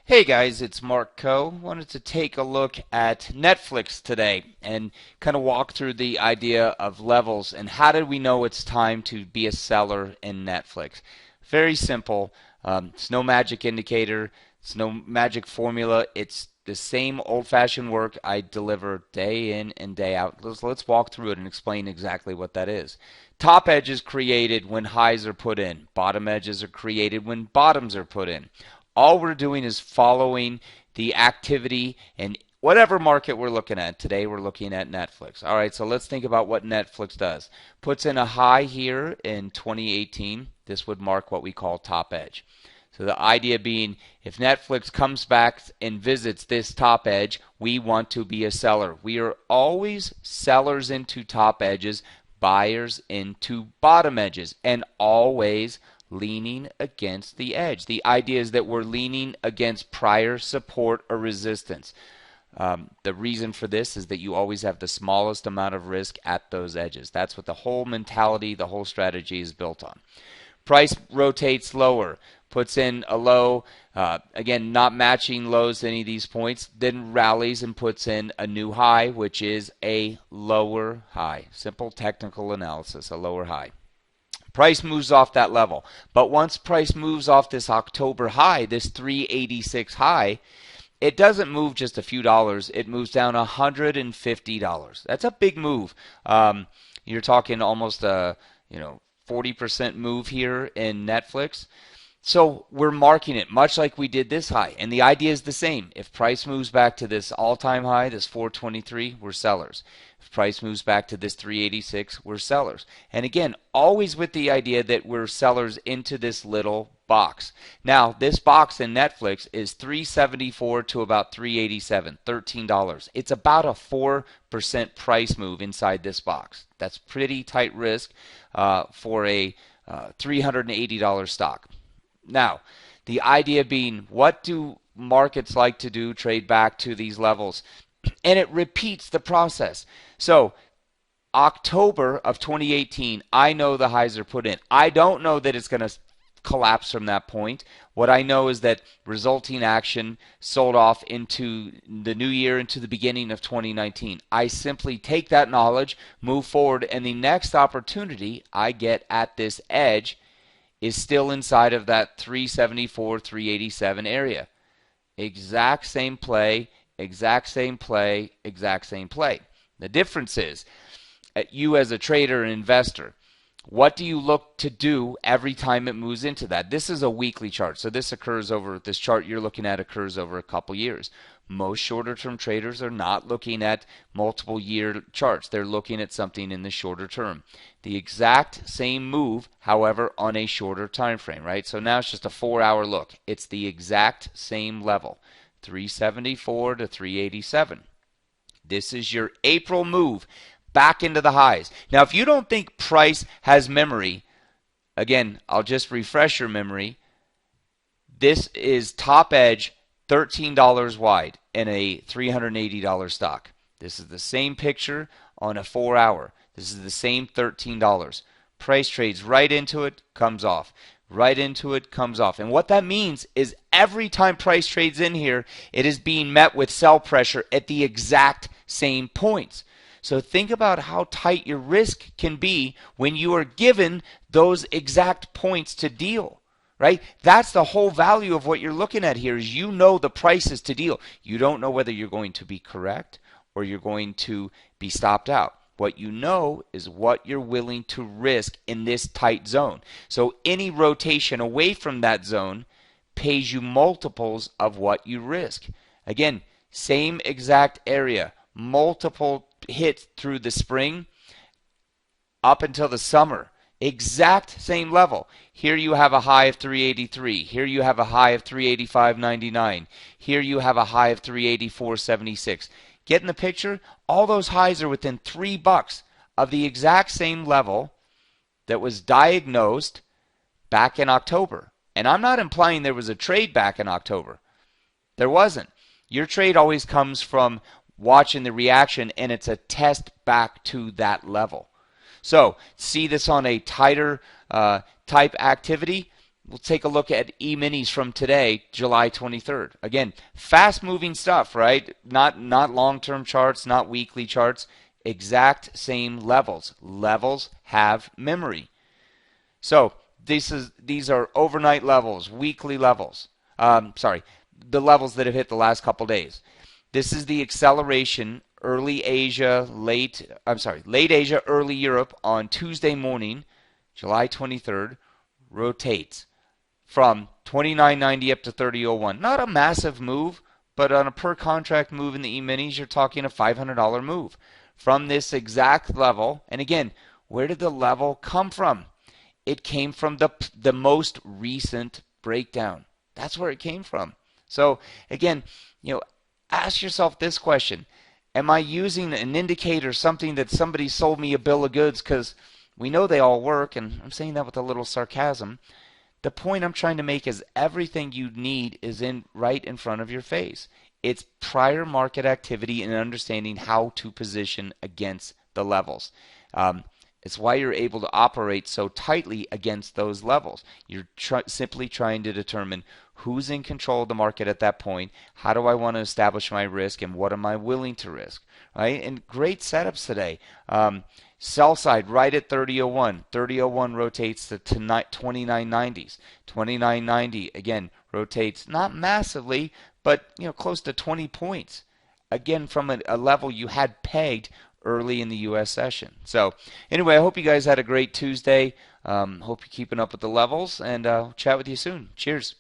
Hey guys, it's Mark Coe. Wanted to take a look at Netflix today and kind of walk through the idea of levels and how did we know it's time to be a seller in Netflix. Very simple. It's no magic indicator. It's no magic formula. It's the same old-fashioned work I deliver day in and day out. Let's walk through it and explain exactly what that is. Top edge is created when highs are put in. Bottom edges are created when bottoms are put in. All we're doing is following the activity in whatever market we're looking at. Today we're looking at Netflix. All right, so let's think about what Netflix does. Puts in a high here in 2018. This would mark what we call top edge. So the idea being, if Netflix comes back and visits this top edge, we want to be a seller. We are always sellers into top edges, buyers into bottom edges, and always leaning against the edge. The idea is that we're leaning against prior support or resistance. The reason for this is that you always have the smallest amount of risk at those edges. That's what the whole mentality, the whole strategy is built on. Price rotates lower, puts in a low, again, not matching lows to any of these points, then rallies and puts in a new high, which is a lower high. Simple technical analysis, a lower high. Price moves off that level. But once price moves off this October high, this 386 high, it doesn't move just a few dollars. It moves down $150. That's a big move. You're talking almost a 40% move here in Netflix. So we're marking it much like we did this high. And the idea is the same. If price moves back to this all-time high, this 423, we're sellers. If price moves back to this 386, we're sellers. And again, always with the idea that we're sellers into this little box. Now, this box in Netflix is 374 to about 387, $13. It's about a 4% price move inside this box. That's pretty tight risk for a $380 stock. Now, the idea being, what do markets like to do? Trade back to these levels. And it repeats the process. So, October of 2018, I know the highs are put in. I don't know that it's going to collapse from that point. What I know is that resulting action sold off into the new year, into the beginning of 2019. I simply take that knowledge, move forward, and the next opportunity I get at this edge is still inside of that 374, 387 area. Exact same play, exact same play, exact same play. The difference is, you as a trader and investor, what do you look to do every time it moves into that? This is a weekly chart. So this chart you're looking at occurs over a couple years. Most shorter term traders are not looking at multiple year charts. They're looking at something in the shorter term. The exact same move, however, on a shorter time frame, right? So now it's just a 4-hour look. It's the exact same level, 374 to 387. This is your April move back into the highs. Now, if you don't think price has memory, again, I'll just refresh your memory. This is top edge, $13 wide in a $380 stock. This is the same picture on a 4-hour. This is the same $13. Price trades right into it, comes off. Right into it, comes off. And what that means is every time price trades in here, it is being met with sell pressure at the exact same points. So think about how tight your risk can be when you are given those exact points to deal. Right? That's the whole value of what you're looking at here, is you know the prices to deal. You don't know whether you're going to be correct or you're going to be stopped out. What you know is what you're willing to risk in this tight zone. So any rotation away from that zone pays you multiples of what you risk. Again, same exact area, multiple hits through the spring up until the summer. Exact same level. Here you have a high of 383. Here you have a high of 385.99. Here you have a high of 384.76. Getting the picture? All those highs are within $3 of the exact same level that was diagnosed back in October. And I'm not implying there was a trade back in October. There wasn't. Your trade always comes from watching the reaction, and it's a test back to that level. So see this on a tighter type activity. we'll take a look at E-minis from today, July 23rd. Again, fast-moving stuff, right? Not long-term charts, not weekly charts. Exact same levels. Levels have memory. So these are overnight levels, weekly levels. Sorry, the levels that have hit the last couple days. This is the acceleration late Asia, early Europe on Tuesday morning, July 23rd, rotates from 29.90 up to 30.01. Not a massive move, but on a per contract move in the E-minis, you're talking a $500 move from this exact level. And again, where did the level come from? It came from the most recent breakdown. That's where it came from. So again, ask yourself this question. Am I using an indicator, something that somebody sold me a bill of goods, because we know they all work, and I'm saying that with a little sarcasm. The point I'm trying to make is everything you need is right in front of your face. It's prior market activity and understanding how to position against the levels. It's why you're able to operate so tightly against those levels. You're simply trying to determine who's in control of the market at that point, how do I want to establish my risk, and what am I willing to risk, right? And great setups today. Sell side right at 30.01. 30.01 rotates to 29.90s. 29.90 again rotates not massively, but close to 20 points. Again, from a level you had pegged early in the U.S. session. So anyway, I hope you guys had a great Tuesday. Hope you're keeping up with the levels, and chat with you soon. Cheers.